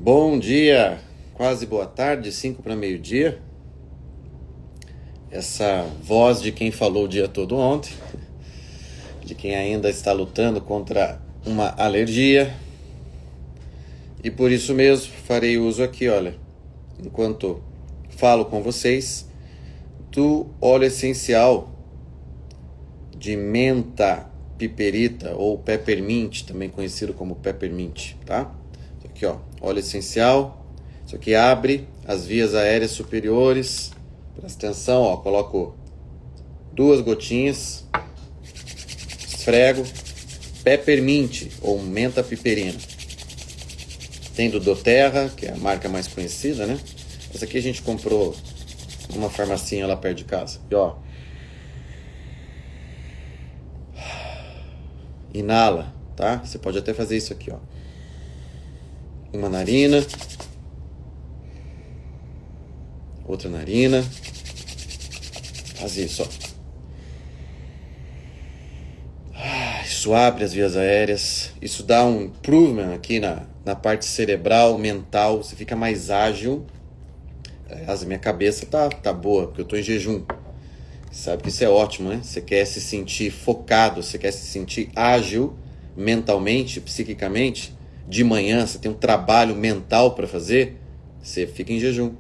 Bom dia, quase boa tarde, 5 para meio-dia. Essa voz de quem falou o dia todo ontem, de quem ainda está lutando contra uma alergia. E por isso mesmo farei uso aqui, olha, enquanto falo com vocês, do óleo essencial de menta piperita ou peppermint, também conhecido como peppermint, tá? Isso aqui, ó, óleo essencial. Isso aqui abre as vias aéreas superiores. Presta atenção, ó, coloco 2 gotinhas, esfrego. Peppermint ou menta piperina. Tem do doTERRA, que é a marca mais conhecida, né? Essa aqui a gente comprou numa farmacinha lá perto de casa. E ó, inala, tá? Você pode até fazer isso aqui, ó. Uma narina, outra narina. Faz isso, ó. Isso abre as vias aéreas. Isso dá um improvement aqui na parte cerebral, mental. Você fica mais ágil. A minha cabeça tá boa, porque eu tô em jejum. Sabe que isso é ótimo, né? Você quer se sentir focado, você quer se sentir ágil mentalmente, psiquicamente. De manhã você tem um trabalho mental para fazer, você fica em jejum,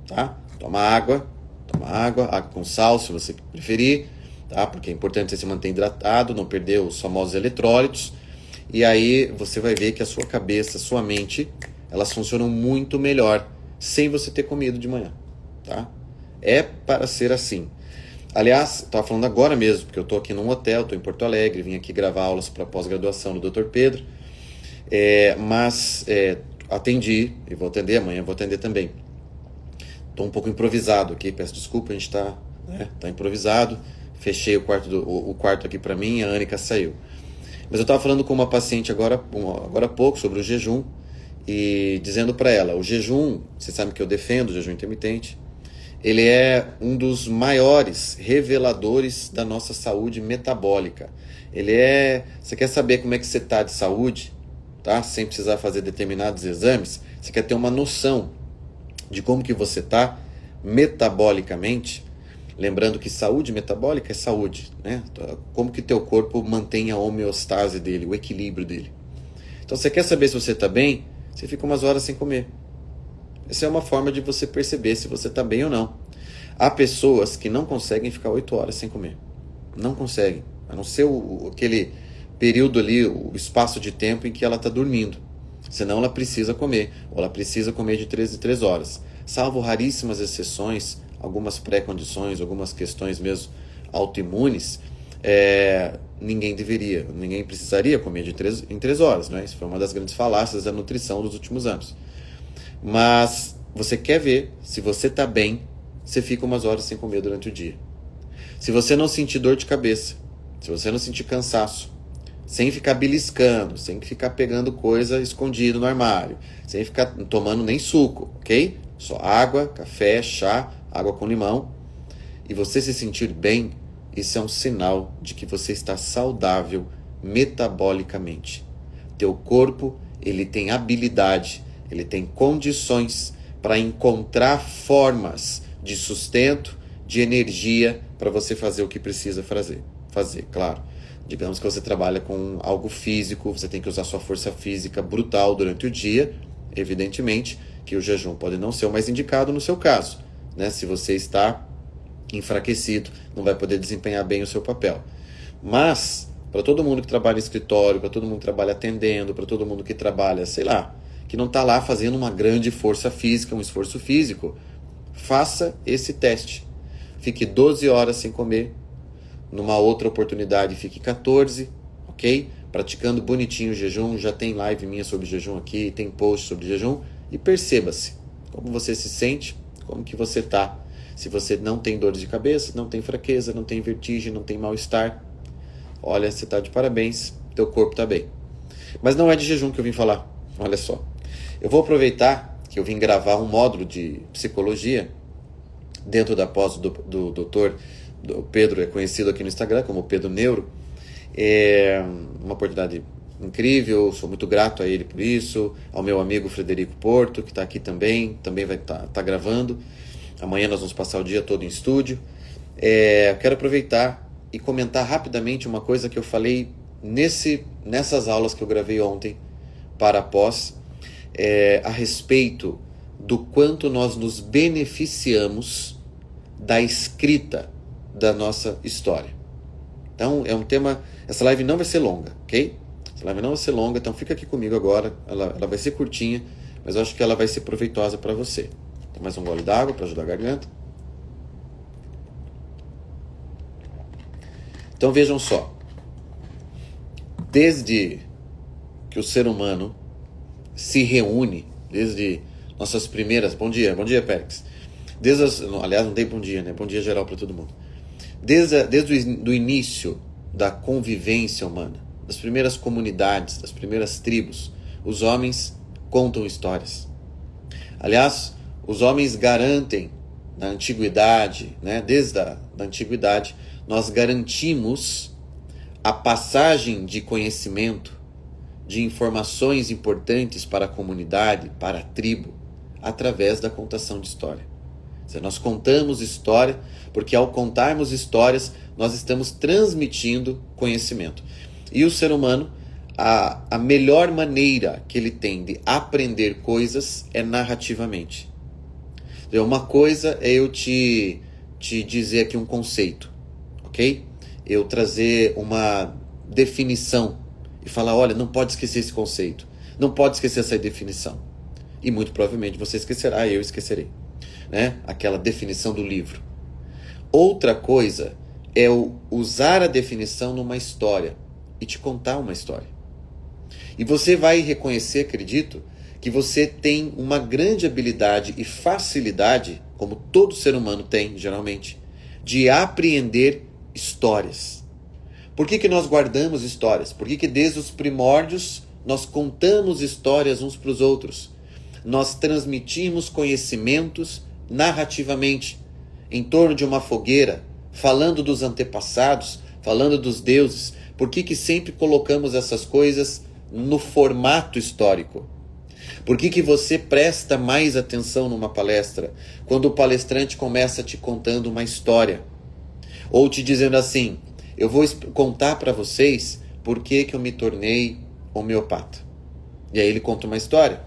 tá? Toma água com sal se você preferir, tá? Porque é importante você se manter hidratado, não perder os famosos eletrólitos. E aí você vai ver que a sua cabeça, a sua mente, elas funcionam muito melhor sem você ter comido de manhã, tá? É para ser assim. Aliás, estava falando agora mesmo, porque eu estou aqui num hotel, estou em Porto Alegre, vim aqui gravar aulas para pós-graduação do Dr. Pedro, mas atendi, e vou atender amanhã, vou atender também. Estou um pouco improvisado aqui, peço desculpa, a gente está improvisado, fechei o quarto aqui para mim, a Anica saiu. Mas eu estava falando com uma paciente agora há pouco sobre o jejum, e dizendo para ela, o jejum, você sabe que eu defendo o jejum intermitente, ele é um dos maiores reveladores da nossa saúde metabólica. Você quer saber como é que você está de saúde, tá? Sem precisar fazer determinados exames, você quer ter uma noção de como que você está metabolicamente, lembrando que saúde metabólica é saúde, né? Como que teu corpo mantém a homeostase dele, o equilíbrio dele. Então você quer saber se você está bem, você fica umas horas sem comer. Essa é uma forma de você perceber se você está bem ou não. Há pessoas que não conseguem ficar 8 horas sem comer. Não conseguem. A não ser aquele período ali, o espaço de tempo em que ela está dormindo. Senão ela precisa comer. Ou ela precisa comer de 3 em 3 horas. Salvo raríssimas exceções, algumas pré-condições, algumas questões mesmo autoimunes, ninguém precisaria comer de 3 em 3 horas. Né? Isso foi uma das grandes falácias da nutrição dos últimos anos. Mas você quer ver se você está bem, você fica umas horas sem comer durante o dia. Se você não sentir dor de cabeça, se você não sentir cansaço, sem ficar beliscando, sem ficar pegando coisa escondido no armário, sem ficar tomando nem suco, ok? Só água, café, chá, água com limão, e você se sentir bem, isso é um sinal de que você está saudável metabolicamente. Teu corpo, ele tem habilidade, ele tem condições para encontrar formas de sustento, de energia para você fazer o que precisa fazer, claro. Digamos que você trabalha com algo físico, você tem que usar sua força física brutal durante o dia. Evidentemente que o jejum pode não ser o mais indicado no seu caso, né? Se você está enfraquecido, não vai poder desempenhar bem o seu papel. Mas, para todo mundo que trabalha em escritório, para todo mundo que trabalha atendendo, para todo mundo que trabalha, sei lá, que não está lá fazendo uma grande força física, um esforço físico, faça esse teste. Fique 12 horas sem comer, numa outra oportunidade fique 14, ok? Praticando bonitinho o jejum, já tem live minha sobre jejum aqui, tem post sobre jejum, e perceba-se como você se sente, como que você está. Se você não tem dor de cabeça, não tem fraqueza, não tem vertigem, não tem mal-estar, olha, você está de parabéns, teu corpo está bem. Mas não é de jejum que eu vim falar, olha só. Eu vou aproveitar que eu vim gravar um módulo de psicologia dentro da pós do doutor Pedro, é conhecido aqui no Instagram como Pedro Neuro. É uma oportunidade incrível, sou muito grato a ele por isso, ao meu amigo Frederico Porto, que está aqui também vai estar gravando. Amanhã nós vamos passar o dia todo em estúdio. Eu quero aproveitar e comentar rapidamente uma coisa que eu falei nessas aulas que eu gravei ontem para a pós, a respeito do quanto nós nos beneficiamos da escrita da nossa história. Então é um tema, essa live não vai ser longa, ok? Essa live não vai ser longa, então fica aqui comigo agora, ela vai ser curtinha, mas eu acho que ela vai ser proveitosa para você. Então, mais um gole d'água para ajudar a garganta. Então vejam só, desde que o ser humano se reúne, desde nossas primeiras... Bom dia Périx. Aliás, não dei bom dia, né? Bom dia geral para todo mundo. Desde o início da convivência humana, das primeiras comunidades, das primeiras tribos, os homens contam histórias. Aliás, os homens garantem, na antiguidade, né? Desde a antiguidade, nós garantimos a passagem de conhecimento, de informações importantes para a comunidade, para a tribo, através da contação de história. Nós contamos história, porque ao contarmos histórias, nós estamos transmitindo conhecimento. E o ser humano, a melhor maneira que ele tem de aprender coisas é narrativamente. Uma coisa é eu te dizer aqui um conceito, ok? Eu trazer uma definição e falar, olha, não pode esquecer esse conceito, não pode esquecer essa definição. E muito provavelmente você esquecerá, eu esquecerei, né? Aquela definição do livro. Outra coisa é eu usar a definição numa história e te contar uma história. E você vai reconhecer, acredito, que você tem uma grande habilidade e facilidade, como todo ser humano tem, geralmente, de apreender histórias. Por que nós guardamos histórias? Por que desde os primórdios nós contamos histórias uns para os outros? Nós transmitimos conhecimentos narrativamente, em torno de uma fogueira, falando dos antepassados, falando dos deuses. Por que sempre colocamos essas coisas no formato histórico? Por que você presta mais atenção numa palestra quando o palestrante começa te contando uma história? Ou te dizendo assim, eu vou contar para vocês por que eu me tornei homeopata. E aí ele conta uma história.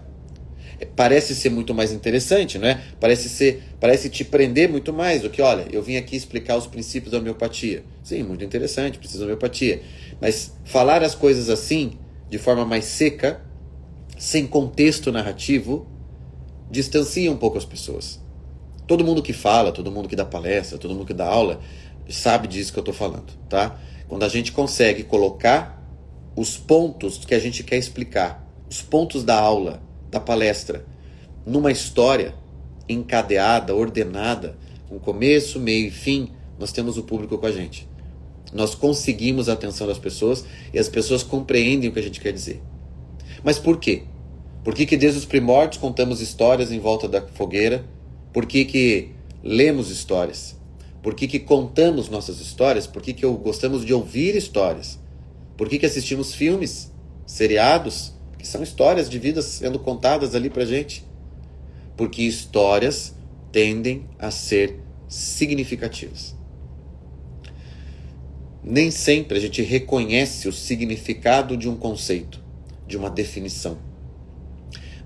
Parece ser muito mais interessante, não é? Parece te prender muito mais do que, olha, eu vim aqui explicar os princípios da homeopatia. Sim, muito interessante, precisa de homeopatia. Mas falar as coisas assim, de forma mais seca, sem contexto narrativo, distancia um pouco as pessoas. Todo mundo que fala, todo mundo que dá palestra, todo mundo que dá aula, sabe disso que eu estou falando, tá? Quando a gente consegue colocar os pontos que a gente quer explicar, os pontos da aula, da palestra, numa história encadeada, ordenada, com começo, meio e fim, nós temos o público com a gente. Nós conseguimos a atenção das pessoas e as pessoas compreendem o que a gente quer dizer. Mas por quê? Por que desde os primórdios contamos histórias em volta da fogueira? Por que lemos histórias? Por que contamos nossas histórias? Por que gostamos de ouvir histórias? Por que assistimos filmes, seriados, que são histórias de vidas sendo contadas ali pra gente? Porque histórias tendem a ser significativas. Nem sempre a gente reconhece o significado de um conceito, de uma definição.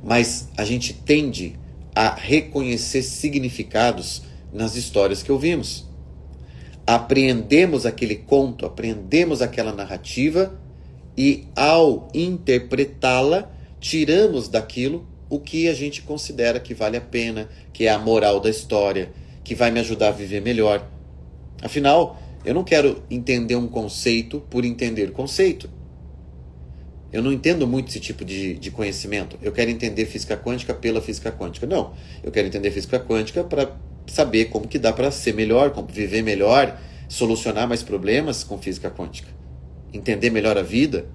Mas a gente tende a reconhecer significados nas histórias que ouvimos. Apreendemos aquele conto, apreendemos aquela narrativa e, ao interpretá-la, tiramos daquilo o que a gente considera que vale a pena, que é a moral da história, que vai me ajudar a viver melhor. Afinal, eu não quero entender um conceito por entender conceito. Eu não entendo muito esse tipo de conhecimento. Eu quero entender física quântica pela física quântica. Não, eu quero entender física quântica para saber como que dá para ser melhor, como viver melhor, solucionar mais problemas com física quântica. Entender melhor a vida.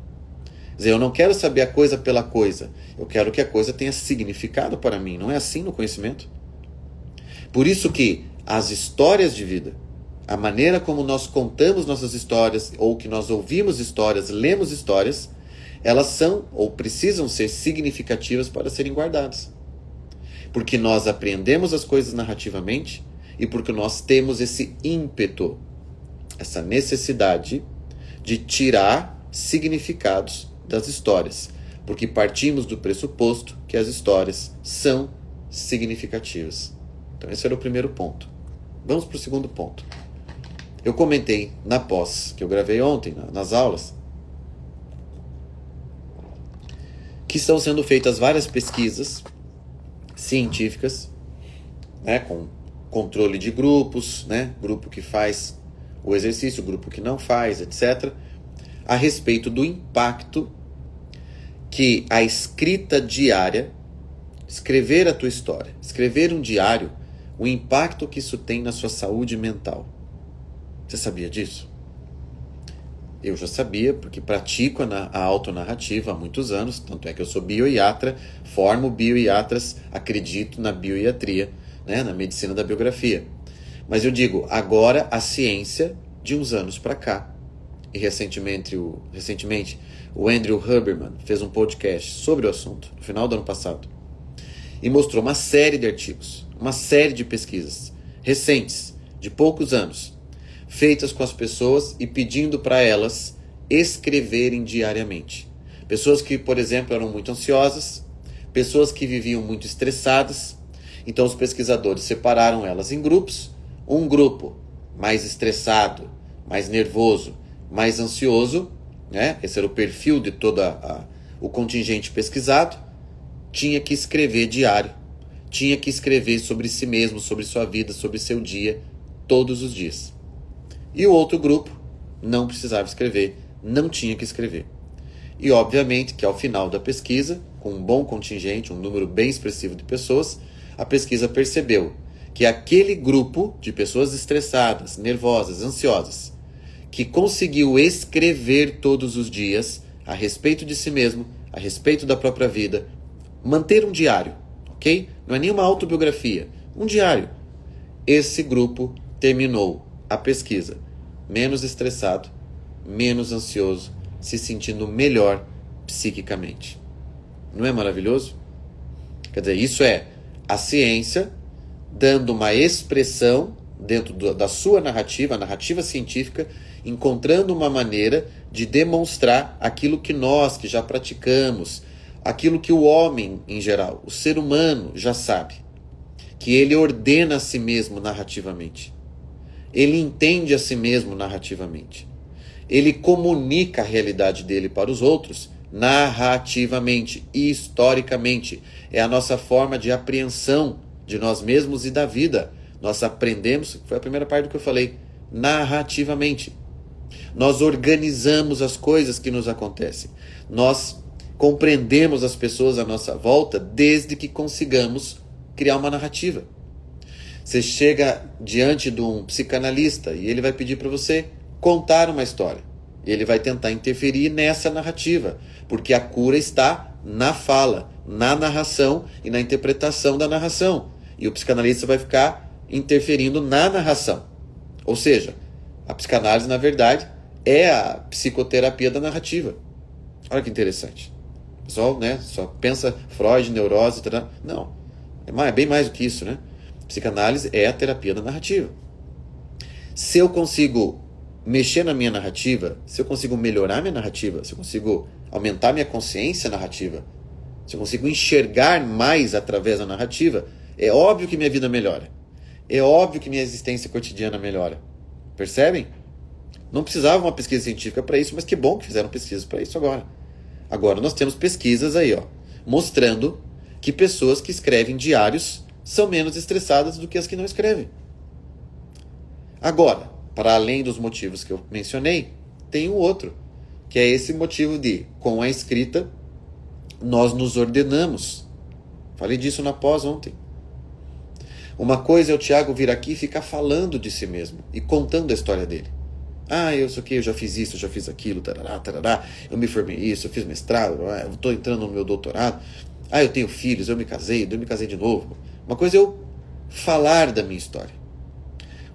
Quer dizer, eu não quero saber a coisa pela coisa. Eu quero que a coisa tenha significado para mim. Não é assim no conhecimento. Por isso que as histórias de vida, a maneira como nós contamos nossas histórias, ou que nós ouvimos histórias, lemos histórias, elas são ou precisam ser significativas para serem guardadas. Porque nós aprendemos as coisas narrativamente e porque nós temos esse ímpeto, essa necessidade de tirar significados das histórias. Porque partimos do pressuposto que as histórias são significativas. Então esse era o primeiro ponto. Vamos para o segundo ponto. Eu comentei na pós que eu gravei ontem, nas aulas, que estão sendo feitas várias pesquisas científicas, né, com controle de grupos, né, grupo que faz o exercício, grupo que não faz, etc., a respeito do impacto que a escrita diária, escrever a tua história, escrever um diário, o impacto que isso tem na sua saúde mental. Você sabia disso? Eu já sabia, porque pratico a autonarrativa há muitos anos, tanto é que eu sou bioiatra, formo bioiatras, acredito na bioiatria, né, na medicina da biografia. Mas eu digo, agora a ciência, de uns anos para cá, e recentemente o Andrew Huberman fez um podcast sobre o assunto, no final do ano passado, e mostrou uma série de artigos, uma série de pesquisas recentes, de poucos anos, feitas com as pessoas e pedindo para elas escreverem diariamente. Pessoas que, por exemplo, eram muito ansiosas, pessoas que viviam muito estressadas. Então os pesquisadores separaram elas em grupos. Um grupo mais estressado, mais nervoso, mais ansioso, né? Esse era o perfil de todo o contingente pesquisado, tinha que escrever diário, tinha que escrever sobre si mesmo, sobre sua vida, sobre seu dia, todos os dias. E o outro grupo não precisava escrever, não tinha que escrever. E obviamente que ao final da pesquisa, com um bom contingente, um número bem expressivo de pessoas, a pesquisa percebeu que aquele grupo de pessoas estressadas, nervosas, ansiosas, que conseguiu escrever todos os dias a respeito de si mesmo, a respeito da própria vida, manter um diário, ok? Não é nenhuma autobiografia, um diário. Esse grupo terminou a pesquisa menos estressado, menos ansioso, se sentindo melhor psiquicamente. Não é maravilhoso? Quer dizer, isso é a ciência dando uma expressão dentro da sua narrativa, a narrativa científica, encontrando uma maneira de demonstrar aquilo que nós, que já praticamos, aquilo que o homem em geral, o ser humano já sabe, que ele ordena a si mesmo narrativamente. Ele entende a si mesmo narrativamente. Ele comunica a realidade dele para os outros narrativamente e historicamente. É a nossa forma de apreensão de nós mesmos e da vida. Nós aprendemos, foi a primeira parte do que eu falei, narrativamente. Nós organizamos as coisas que nos acontecem. Nós compreendemos as pessoas à nossa volta desde que consigamos criar uma narrativa. Você chega diante de um psicanalista e ele vai pedir para você contar uma história. Ele vai tentar interferir nessa narrativa, porque a cura está na fala, na narração e na interpretação da narração. E o psicanalista vai ficar interferindo na narração. Ou seja, a psicanálise, na verdade, é a psicoterapia da narrativa. Olha que interessante. O pessoal, né, só pensa Freud, neurose, etc. Não, é bem mais do que isso, né? Psicanálise é a terapia da narrativa. Se eu consigo mexer na minha narrativa, se eu consigo melhorar minha narrativa, se eu consigo aumentar minha consciência narrativa, se eu consigo enxergar mais através da narrativa, é óbvio que minha vida melhora. É óbvio que minha existência cotidiana melhora. Percebem? Não precisava uma pesquisa científica para isso, mas que bom que fizeram pesquisas para isso agora. Agora nós temos pesquisas aí, ó, mostrando que pessoas que escrevem diários são menos estressadas do que as que não escrevem. Agora, para além dos motivos que eu mencionei, tem um outro, que é esse motivo de, com a escrita, nós nos ordenamos. Falei disso na pós ontem. Uma coisa é o Tiago vir aqui e ficar falando de si mesmo e contando a história dele. Ah, eu sei o que, eu já fiz isso, eu já fiz aquilo, tarará, tarará, eu me formei isso, eu fiz mestrado, eu estou entrando no meu doutorado, eu tenho filhos, eu me casei de novo. Uma coisa é eu falar da minha história.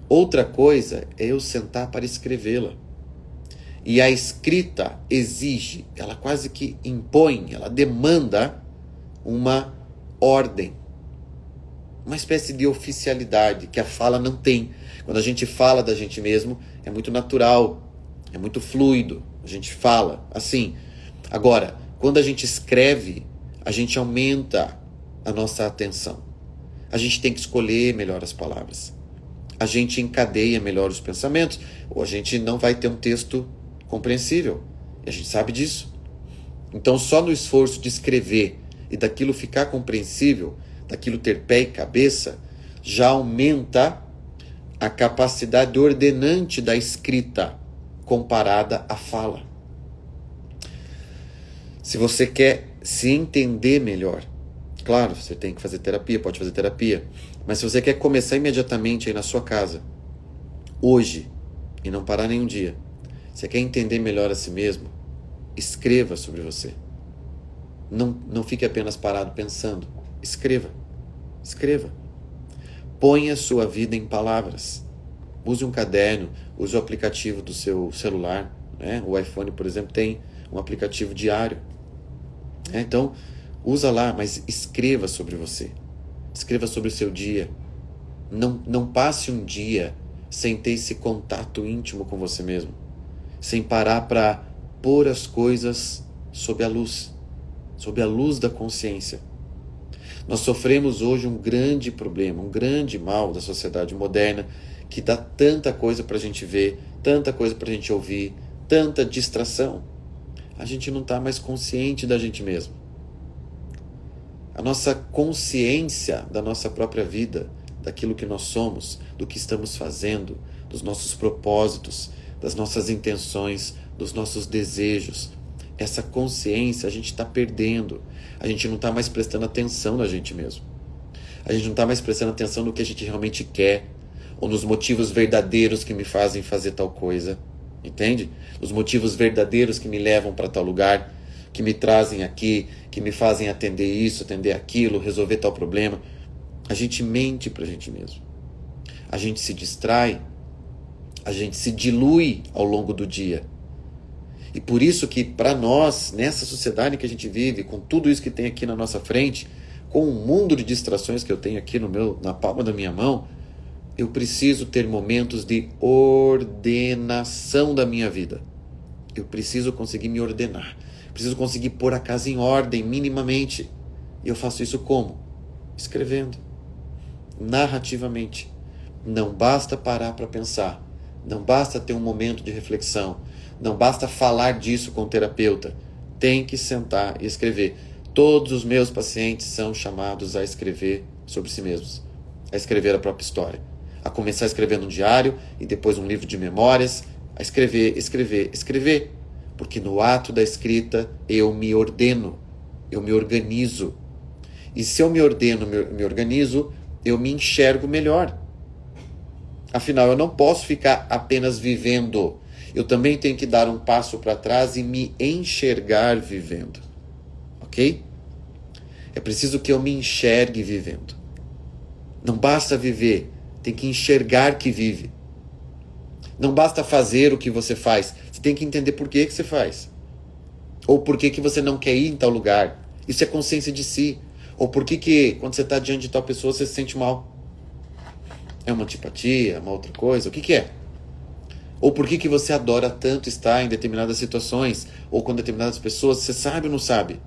Outra coisa é eu sentar para escrevê-la. E a escrita exige, ela quase que impõe, ela demanda uma ordem, uma espécie de oficialidade que a fala não tem. Quando a gente fala da gente mesmo, é muito natural, é muito fluido, a gente fala assim. Agora, quando a gente escreve, a gente aumenta a nossa atenção. A gente tem que escolher melhor as palavras. A gente encadeia melhor os pensamentos, ou a gente não vai ter um texto compreensível. E a gente sabe disso. Então, só no esforço de escrever e daquilo ficar compreensível, daquilo ter pé e cabeça, já aumenta a capacidade ordenante da escrita comparada à fala. Se você quer se entender melhor, claro, você tem que fazer terapia, pode fazer terapia, mas se você quer começar imediatamente aí na sua casa, hoje, e não parar nenhum dia, você quer entender melhor a si mesmo, escreva sobre você. Não fique apenas parado pensando. Escreva. Escreva. Ponha sua vida em palavras. Use um caderno, use o aplicativo do seu celular. Né? O iPhone, por exemplo, tem um aplicativo diário. Então, usa lá, mas escreva sobre você. Escreva sobre o seu dia. Não passe um dia sem ter esse contato íntimo com você mesmo. Sem parar para pôr as coisas sob a luz da consciência. Nós sofremos hoje um grande problema, um grande mal da sociedade moderna, que dá tanta coisa para a gente ver, tanta coisa para a gente ouvir, tanta distração. A gente não está mais consciente da gente mesmo. A nossa consciência da nossa própria vida, daquilo que nós somos, do que estamos fazendo, dos nossos propósitos, das nossas intenções, dos nossos desejos, essa consciência a gente está perdendo. A gente não está mais prestando atenção na gente mesmo. A gente não está mais prestando atenção no que a gente realmente quer, ou nos motivos verdadeiros que me fazem fazer tal coisa. Entende? Os motivos verdadeiros que me levam para tal lugar, que me trazem aqui, que me fazem atender isso, atender aquilo, resolver tal problema. A gente mente para a gente mesmo. A gente se distrai, a gente se dilui ao longo do dia. E por isso que para nós, nessa sociedade que a gente vive, com tudo isso que tem aqui na nossa frente, com um mundo de distrações que eu tenho aqui na palma da minha mão, eu preciso ter momentos de ordenação da minha vida. Eu preciso conseguir me ordenar. Preciso conseguir pôr a casa em ordem minimamente. E eu faço isso como? Escrevendo. Narrativamente. Não basta parar para pensar. Não basta ter um momento de reflexão. Não basta falar disso com o terapeuta. Tem que sentar e escrever. Todos os meus pacientes são chamados a escrever sobre si mesmos. A escrever a própria história. A começar escrevendo um diário e depois um livro de memórias. A escrever, escrever, escrever. Porque no ato da escrita eu me ordeno. Eu me organizo. E se eu me ordeno, me organizo, eu me enxergo melhor. Afinal, eu não posso ficar apenas vivendo. Eu também tenho que dar um passo para trás e me enxergar vivendo. Ok? É preciso que eu me enxergue vivendo. Não basta viver, tem que enxergar que vive. Não basta fazer o que você faz, você tem que entender por que você faz. Ou por que você não quer ir em tal lugar. Isso é consciência de si. Ou por que quando você está diante de tal pessoa você se sente mal. É uma antipatia, uma outra coisa, o que é? Ou por que você adora tanto estar em determinadas situações, ou com determinadas pessoas, você sabe ou não sabe?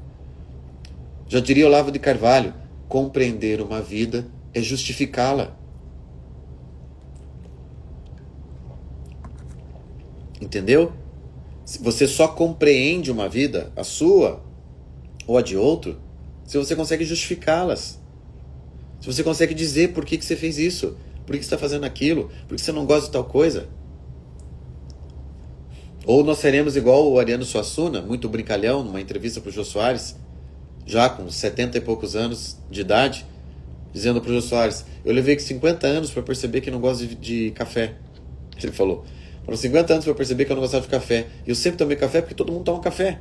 Já diria Olavo de Carvalho, compreender uma vida é justificá-la. Entendeu? Você só compreende uma vida, a sua ou a de outro, se você consegue justificá-las. Se você consegue dizer por que você fez isso, por que você está fazendo aquilo, por que você não gosta de tal coisa. Ou nós seremos igual o Ariano Suassuna, muito brincalhão, numa entrevista para o Jô Soares, já com 70 e poucos anos de idade, dizendo para o Jô Soares, eu levei 50 anos para perceber que não gosto de café. Ele falou, foram 50 anos para perceber que eu não gostava de café. E eu sempre tomei café porque todo mundo toma café.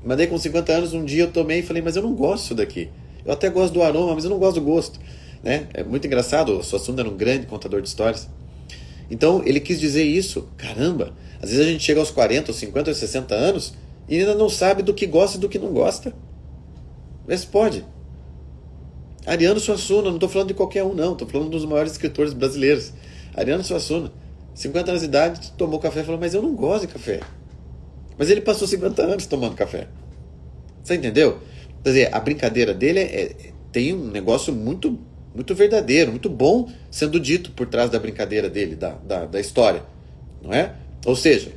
Mas daí com 50 anos, um dia eu tomei e falei, mas eu não gosto disso daqui. Eu até gosto do aroma, mas eu não gosto do gosto. Né? É muito engraçado, o Suassuna era um grande contador de histórias. Então ele quis dizer isso. Caramba, às vezes a gente chega aos 40, aos 50, aos 60 anos e ainda não sabe do que gosta e do que não gosta. Vê se pode. Ariano Suassuna, não estou falando de qualquer um não, estou falando dos maiores escritores brasileiros. Ariano Suassuna, 50 anos de idade, tomou café e falou, mas eu não gosto de café. Mas ele passou 50 anos tomando café. Você entendeu? Quer dizer, a brincadeira dele tem um negócio muito, muito verdadeiro, muito bom sendo dito por trás da brincadeira dele, da história. Não é? Ou seja,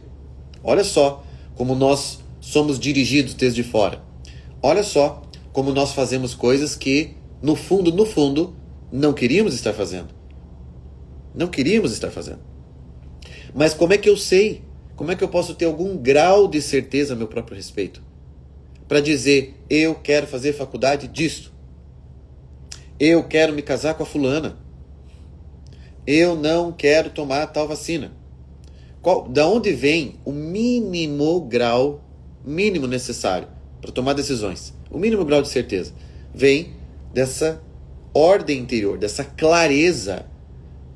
olha só como nós somos dirigidos desde fora. Olha só como nós fazemos coisas que, no fundo, não queríamos estar fazendo. Não queríamos estar fazendo. Mas como é que eu sei? Como é que eu posso ter algum grau de certeza a meu próprio respeito? Para dizer, eu quero fazer faculdade disso. Eu quero me casar com a fulana. Eu não quero tomar tal vacina. Da onde vem o mínimo grau, mínimo necessário para tomar decisões? O mínimo grau de certeza vem dessa ordem interior, dessa clareza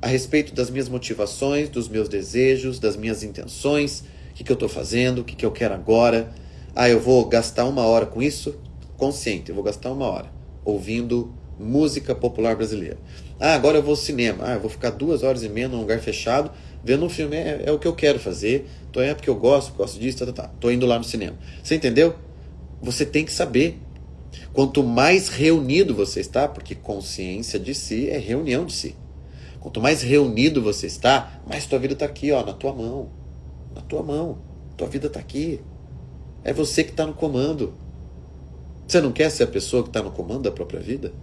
a respeito das minhas motivações, dos meus desejos, das minhas intenções, o que eu estou fazendo, o que eu quero agora. Eu vou gastar 1 hora com isso? Consciente, eu vou gastar 1 hora ouvindo música popular brasileira. Agora eu vou ao cinema. Eu vou ficar 2 horas e meia num lugar fechado, vendo um filme. É o que eu quero fazer. É porque eu gosto disso, Tô indo lá no cinema. Você entendeu? Você tem que saber. Quanto mais reunido você está, porque consciência de si é reunião de si. Quanto mais reunido você está, mais tua vida está aqui, na tua mão. Na tua mão. Tua vida está aqui. É você que está no comando. Você não quer ser a pessoa que está no comando da própria vida?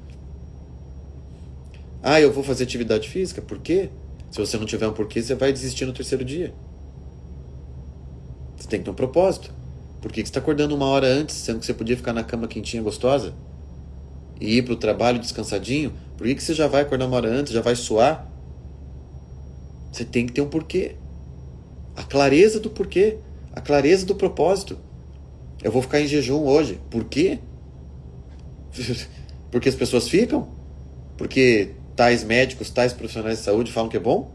Eu vou fazer atividade física. Por quê? Se você não tiver um porquê, você vai desistir no 3º dia. Você tem que ter um propósito. Por que você está acordando 1 hora antes, sendo que você podia ficar na cama quentinha, gostosa? E ir para o trabalho descansadinho? Por que você já vai acordar 1 hora antes, já vai suar? Você tem que ter um porquê. A clareza do porquê. A clareza do propósito. Eu vou ficar em jejum hoje. Por quê? Porque as pessoas ficam? Porque tais médicos, tais profissionais de saúde falam que é bom?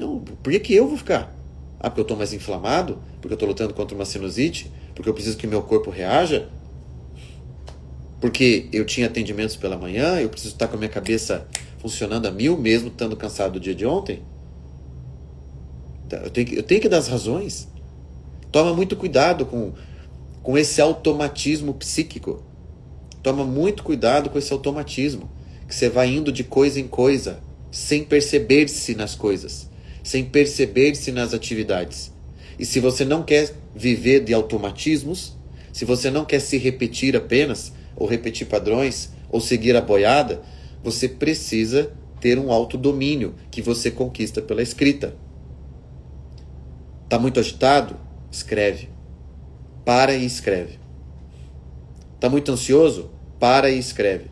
Não, por que eu vou ficar? Porque eu estou mais inflamado? Porque eu estou lutando contra uma sinusite? Porque eu preciso que meu corpo reaja? Porque eu tinha atendimentos pela manhã? Eu preciso estar com a minha cabeça funcionando a 1000, mesmo estando cansado do dia de ontem? Eu tenho que dar as razões. Toma muito cuidado com esse automatismo psíquico. Toma muito cuidado com esse automatismo. Que você vai indo de coisa em coisa, sem perceber-se nas coisas, sem perceber-se nas atividades. E se você não quer viver de automatismos, se você não quer se repetir apenas, ou repetir padrões, ou seguir a boiada, você precisa ter um autodomínio que você conquista pela escrita. Está muito agitado? Escreve. Para e escreve. Está muito ansioso? Para e escreve.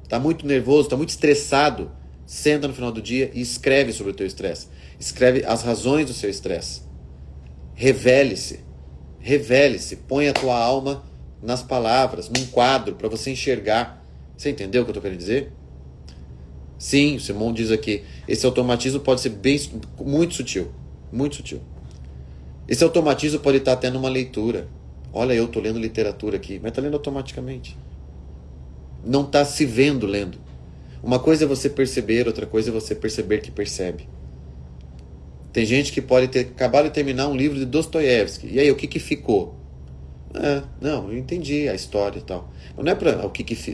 Está muito nervoso, está muito estressado? Senta no final do dia e escreve sobre o teu estresse. Escreve as razões do seu estresse. Revele-se. Revele-se. Põe a tua alma nas palavras, num quadro, para você enxergar. Você entendeu o que eu estou querendo dizer? Sim, o Simon diz aqui, esse automatismo pode ser muito sutil. Muito sutil. Esse automatismo pode estar até numa leitura. Olha, eu estou lendo literatura aqui, mas está lendo automaticamente. Não está se vendo lendo. Uma coisa é você perceber, outra coisa é você perceber que percebe. Tem gente que pode ter acabado de terminar um livro de Dostoiévski. E aí, o que ficou? Não, eu entendi a história e tal. Mas não é para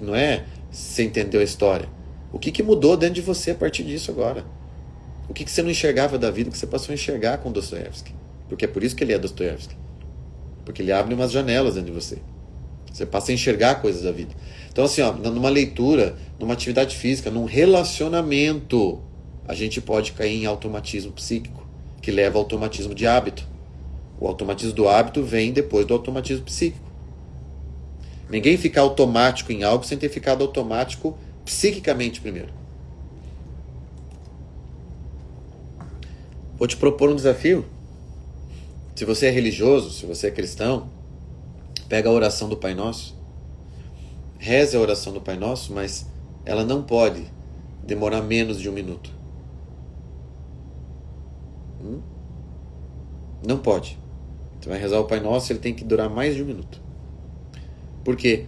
não é você entendeu a história. O que mudou dentro de você a partir disso agora? O que você não enxergava da vida que você passou a enxergar com Dostoiévski? Porque é por isso que ele é Dostoiévski. Porque ele abre umas janelas dentro de você. Você passa a enxergar coisas da vida. Então, assim, numa leitura, numa atividade física, num relacionamento, a gente pode cair em automatismo psíquico, que leva ao automatismo de hábito. O automatismo do hábito vem depois do automatismo psíquico. Ninguém fica automático em algo sem ter ficado automático psiquicamente primeiro. Vou te propor um desafio. Se você é religioso, se você é cristão, pega a oração do Pai Nosso, reze a oração do Pai Nosso, mas ela não pode demorar menos de 1 minuto. Não pode. Você vai rezar o Pai Nosso, ele tem que durar mais de 1 minuto. Por quê?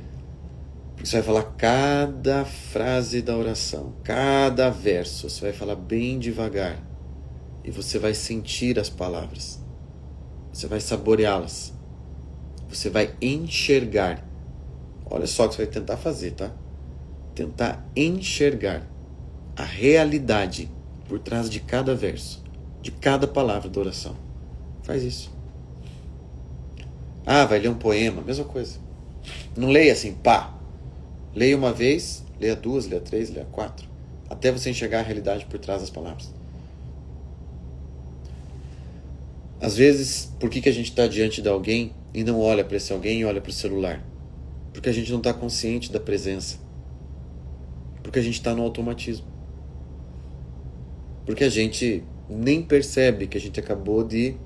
Porque você vai falar cada frase da oração, cada verso, você vai falar bem devagar. E você vai sentir as palavras. Você vai saboreá-las. Você vai enxergar. Olha só o que você vai tentar fazer, tá? Tentar enxergar a realidade por trás de cada verso, de cada palavra da oração. Faz isso. Ah, vai ler um poema, mesma coisa. Não leia assim, pá. Leia uma vez, leia 2, leia 3, leia 4. Até você enxergar a realidade por trás das palavras. Às vezes, por que a gente está diante de alguém e não olha para esse alguém e olha para o celular? Porque a gente não está consciente da presença. Porque a gente está no automatismo. Porque a gente nem percebe que a gente acabou de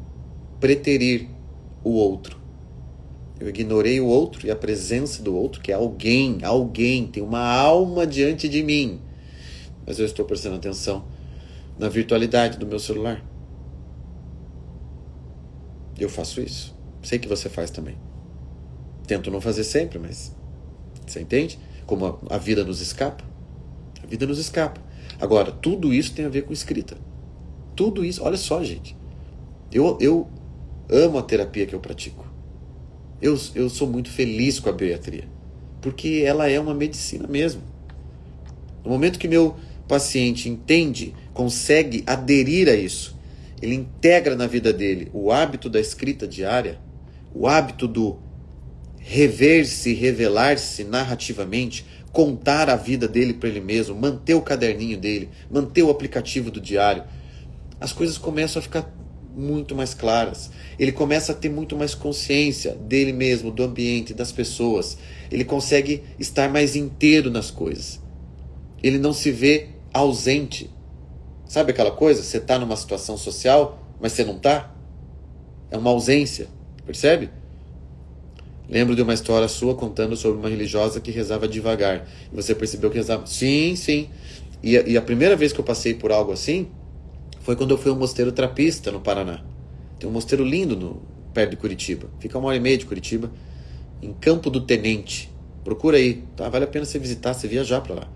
preterir o outro. Eu ignorei o outro e a presença do outro, que é alguém, tem uma alma diante de mim. Mas eu estou prestando atenção na virtualidade do meu celular. Eu faço isso. Sei que você faz também. Tento não fazer sempre, mas você entende? Como a vida nos escapa. A vida nos escapa. Agora, tudo isso tem a ver com escrita. Tudo isso, olha só, gente. Eu amo a terapia que eu pratico. Eu sou muito feliz com a bioiatria. Porque ela é uma medicina mesmo. No momento que meu paciente entende, consegue aderir a isso, ele integra na vida dele o hábito da escrita diária, o hábito do rever-se, revelar-se narrativamente, contar a vida dele para ele mesmo, manter o caderninho dele, manter o aplicativo do diário, as coisas começam a ficar muito mais claras. Ele começa a ter muito mais consciência dele mesmo, do ambiente, das pessoas. Ele consegue estar mais inteiro nas coisas. Ele não se vê ausente. Sabe aquela coisa? Você está numa situação social, mas você não está? É uma ausência. Percebe? Lembro de uma história sua contando sobre uma religiosa que rezava devagar. E você percebeu que rezava... Sim, sim. E a primeira vez que eu passei por algo assim foi quando eu fui ao Mosteiro Trapista, no Paraná. Tem um mosteiro lindo perto de Curitiba. Fica a 1h30 de Curitiba. Em Campo do Tenente. Procura aí. Tá? Vale a pena você visitar, você viajar para lá.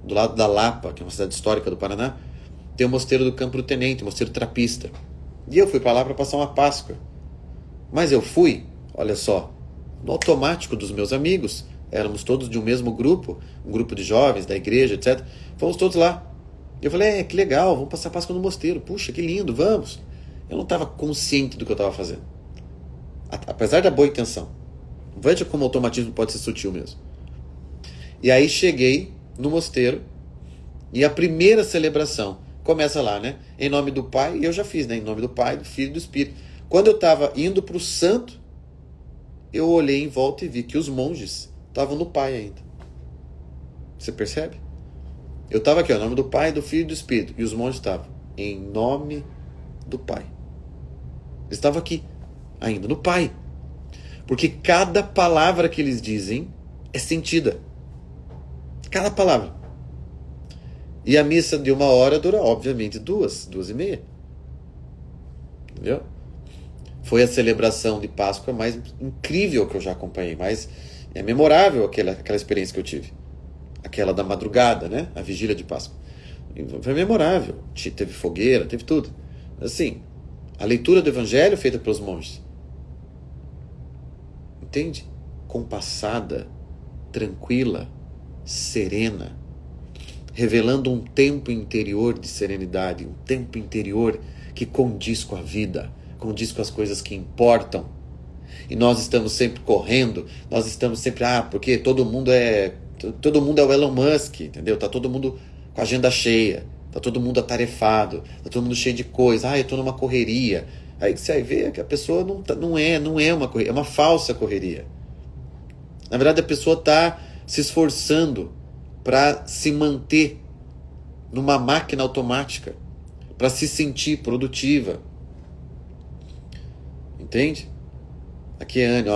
Do lado da Lapa, que é uma cidade histórica do Paraná, tem o Mosteiro do Campo do Tenente, o Mosteiro Trapista. E eu fui para lá para passar uma Páscoa. Mas eu fui, olha só, no automático dos meus amigos. Éramos todos de um mesmo grupo, um grupo de jovens da igreja, etc. Fomos todos lá. Eu falei, que legal, vamos passar a Páscoa no mosteiro. Puxa, que lindo, vamos. Eu não estava consciente do que eu estava fazendo. Apesar da boa intenção. Veja como o automatismo pode ser sutil mesmo. E aí cheguei no mosteiro e a primeira celebração começa lá, né? Em nome do Pai, e eu já fiz, né? Em nome do Pai, do Filho e do Espírito. Quando eu estava indo para o santo, eu olhei em volta e vi que os monges estavam no Pai ainda. Você percebe? Eu estava aqui, ó, em nome do Pai, do Filho e do Espírito. E os monges estavam em nome do Pai. Eles estavam aqui, ainda no Pai. Porque cada palavra que eles dizem é sentida. Cada palavra. E a missa de 1h dura, obviamente, 2h30. Entendeu? Foi a celebração de Páscoa mais incrível que eu já acompanhei. Mas é memorável aquela experiência que eu tive. Aquela da madrugada, né? A vigília de Páscoa. Foi memorável. Teve fogueira, teve tudo. Assim, a leitura do Evangelho feita pelos monges. Entende? Compassada, tranquila, serena, revelando um tempo interior de serenidade, um tempo interior que condiz com a vida, condiz com as coisas que importam. E nós estamos sempre correndo, nós estamos sempre, porque todo mundo é o Elon Musk, entendeu? Tá todo mundo com a agenda cheia, tá todo mundo atarefado, tá todo mundo cheio de coisa, eu tô numa correria. Aí você vai ver que a pessoa não é uma correria, é uma falsa correria. Na verdade, a pessoa está se esforçando para se manter numa máquina automática, para se sentir produtiva. Entende? Aqui é a Anne,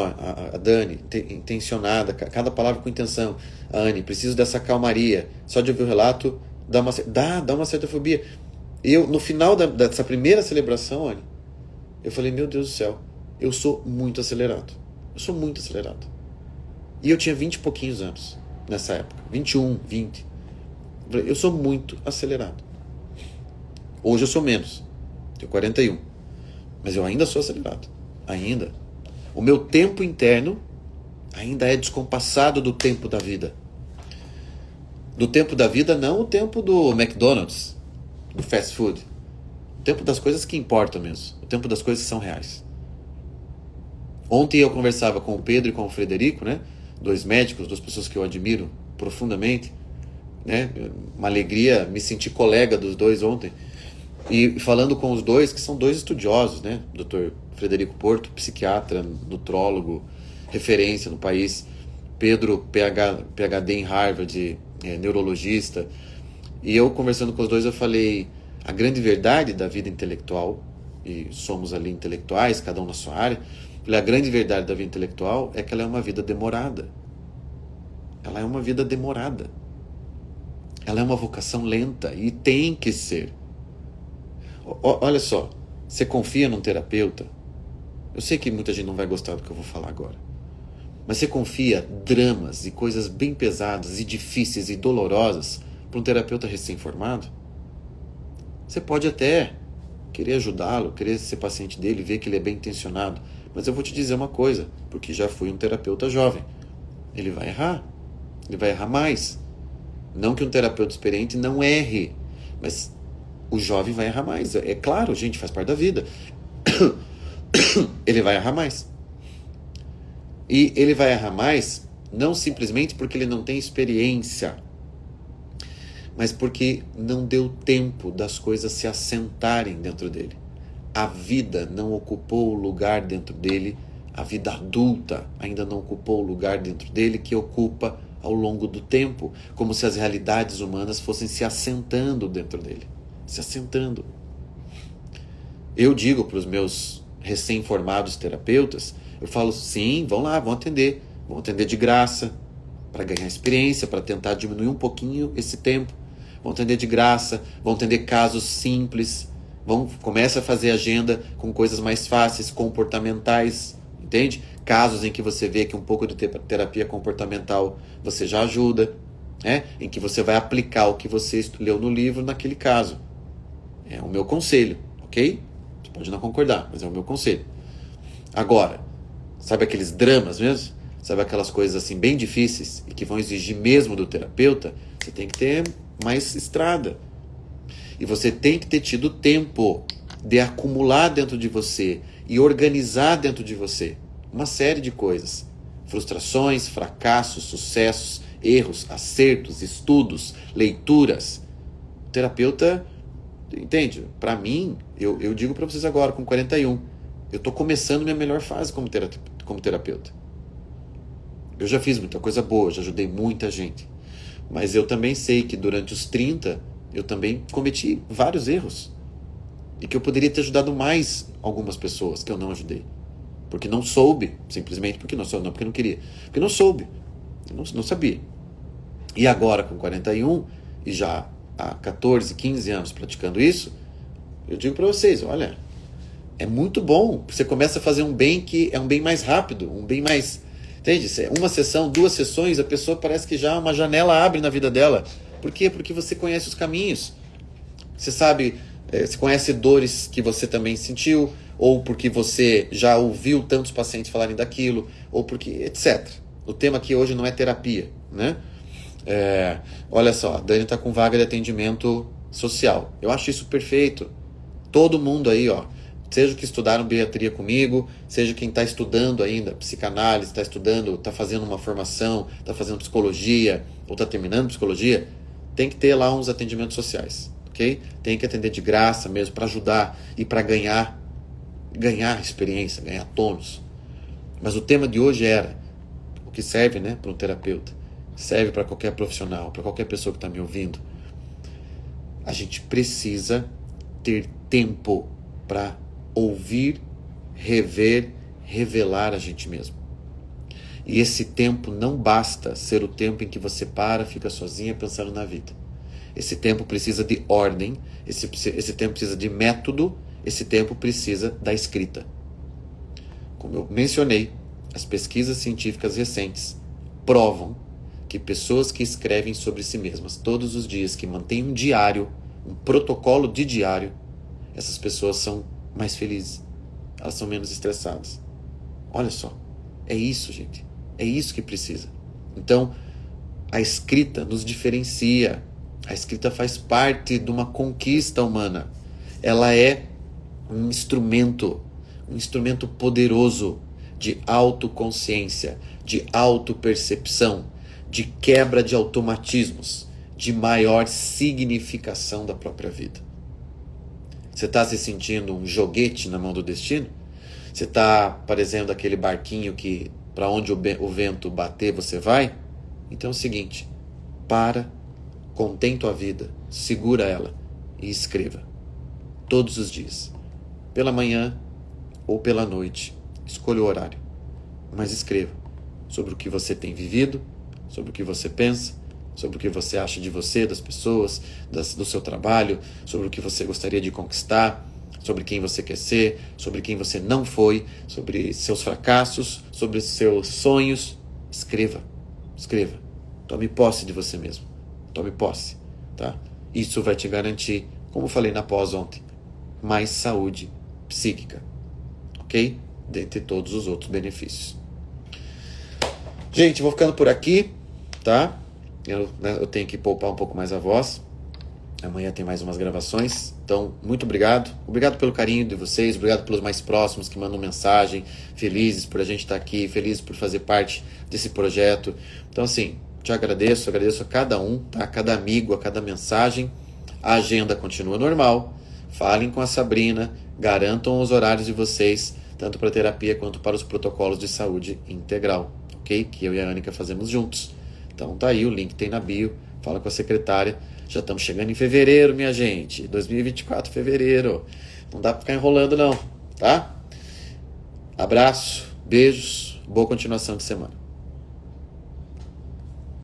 a Dani, intencionada, cada palavra com intenção. A Anne, preciso dessa calmaria. Só de ouvir o relato, dá uma certa fobia. No final dessa primeira celebração, Anne, Eu falei, meu Deus do céu, eu sou muito acelerado. Eu sou muito acelerado. E eu tinha 20 e pouquinhos anos nessa época. 21, 20. Eu sou muito acelerado. Hoje eu sou menos. Tenho 41. Mas eu ainda sou acelerado. Ainda. O meu tempo interno ainda é descompassado do tempo da vida. Do tempo da vida, não o tempo do McDonald's, do fast food. O tempo das coisas que importam mesmo. O tempo das coisas que são reais. Ontem eu conversava com o Pedro e com o Frederico, né? 2 médicos, 2 pessoas que eu admiro profundamente, né? Uma alegria me sentir colega dos 2 ontem. E falando com os 2, que são 2 estudiosos, né? Dr. Frederico Porto, psiquiatra, nutrólogo, referência no país. Pedro, PhD em Harvard, neurologista. E eu conversando com os 2, eu falei, a grande verdade da vida intelectual, e somos ali intelectuais, cada um na sua área, a grande verdade da vida intelectual é que ela é uma vida demorada. Ela é uma vida demorada. Ela é uma vocação lenta e tem que ser. Olha só, você confia num terapeuta? Eu sei que muita gente não vai gostar do que eu vou falar agora. Mas você confia dramas e coisas bem pesadas e difíceis e dolorosas para um terapeuta recém-formado? Você pode até querer ajudá-lo, querer ser paciente dele, ver que ele é bem intencionado. Mas eu vou te dizer uma coisa, porque já fui um terapeuta jovem. Ele vai errar. Ele vai errar mais. Não que um terapeuta experiente não erre, mas o jovem vai errar mais. É claro, gente, faz parte da vida. Ele vai errar mais. E ele vai errar mais não simplesmente porque ele não tem experiência, mas porque não deu tempo das coisas se assentarem dentro dele. A vida não ocupou o lugar dentro dele, a vida adulta ainda não ocupou o lugar dentro dele que ocupa ao longo do tempo, como se as realidades humanas fossem se assentando dentro dele, se assentando. Eu digo para os meus recém-formados terapeutas, eu falo, sim, vão lá, vão atender de graça, para ganhar experiência, para tentar diminuir um pouquinho esse tempo, vão atender de graça, vão atender casos simples, começa a fazer agenda com coisas mais fáceis, comportamentais, entende? Casos em que você vê que um pouco de terapia comportamental você já ajuda, né? Em que você vai aplicar o que você leu no livro naquele caso. É o meu conselho, ok? Você pode não concordar, mas é o meu conselho. Agora, sabe aqueles dramas mesmo? Sabe aquelas coisas assim bem difíceis e que vão exigir mesmo do terapeuta? Você tem que ter mais estrada. E você tem que ter tido tempo de acumular dentro de você e organizar dentro de você uma série de coisas. Frustrações, fracassos, sucessos, erros, acertos, estudos, leituras. O terapeuta, entende? Para mim, eu digo para vocês agora, com 41, eu estou começando minha melhor fase como terapeuta. Eu já fiz muita coisa boa, já ajudei muita gente. Mas eu também sei que durante os 30, eu também cometi vários erros. E que eu poderia ter ajudado mais algumas pessoas que eu não ajudei. Porque não soube, simplesmente porque não porque não queria. Porque não soube, eu não sabia. E agora com 41, e já há 14, 15 anos praticando isso, eu digo para vocês, olha, é muito bom. Você começa a fazer um bem que é um bem mais rápido, um bem mais... Entende? Uma sessão, 2 sessões, a pessoa parece que já uma janela abre na vida dela. Por quê? Porque você conhece os caminhos. Você sabe, você conhece dores que você também sentiu, ou porque você já ouviu tantos pacientes falarem daquilo, ou porque, etc. O tema aqui hoje não é terapia, né? Olha só, a Dani está com vaga de atendimento social. Eu acho isso perfeito. Todo mundo aí, ó, seja que estudaram bariatria comigo, seja quem está estudando ainda psicanálise, está estudando, está fazendo uma formação, está fazendo psicologia, ou está terminando psicologia, tem que ter lá uns atendimentos sociais, ok? Tem que atender de graça mesmo, para ajudar e para ganhar experiência, ganhar tônus. Mas o tema de hoje era o que serve, né, para um terapeuta, serve para qualquer profissional, para qualquer pessoa que está me ouvindo. A gente precisa ter tempo para ouvir, rever, revelar a gente mesmo. E esse tempo não basta ser o tempo em que você fica sozinha pensando na vida. Esse tempo precisa de ordem, esse tempo precisa de método, esse tempo precisa da escrita. Como eu mencionei, as pesquisas científicas recentes provam que pessoas que escrevem sobre si mesmas todos os dias, que mantêm um diário, um protocolo de diário, essas pessoas são mais felizes, elas são menos estressadas. Olha só, é isso, gente, é isso que precisa. Então, a escrita nos diferencia, a escrita faz parte de uma conquista humana, ela é um instrumento poderoso de autoconsciência, de autopercepção, de quebra de automatismos, de maior significação da própria vida. Você está se sentindo um joguete na mão do destino? Você está parecendo aquele barquinho que para onde o vento bater você vai? Então é o seguinte, contém tua vida, segura ela e escreva. Todos os dias. Pela manhã ou pela noite. Escolha o horário. Mas escreva sobre o que você tem vivido, sobre o que você pensa, sobre o que você acha de você, das pessoas, do seu trabalho, sobre o que você gostaria de conquistar, sobre quem você quer ser, sobre quem você não foi, sobre seus fracassos, sobre seus sonhos. Escreva. Escreva. Tome posse de você mesmo. Tome posse. Tá? Isso vai te garantir, como eu falei na pós ontem, mais saúde psíquica. Ok? Dentre todos os outros benefícios. Gente, vou ficando por aqui, tá? Eu tenho que poupar um pouco mais a voz. Amanhã tem mais umas gravações. Então, muito obrigado. Obrigado pelo carinho de vocês. Obrigado pelos mais próximos que mandam mensagem. Felizes por a gente estar aqui. Felizes por fazer parte desse projeto. Então, assim, te agradeço. Agradeço a cada um, tá? A cada amigo, a cada mensagem. A agenda continua normal. Falem com a Sabrina. Garantam os horários de vocês, tanto para terapia quanto para os protocolos de saúde integral. Ok? Que eu e a Anica fazemos juntos. Então tá aí, o link tem na bio. Fala com a secretária. Já estamos chegando em fevereiro, minha gente. 2024, fevereiro. Não dá para ficar enrolando não, tá? Abraço, beijos, boa continuação de semana.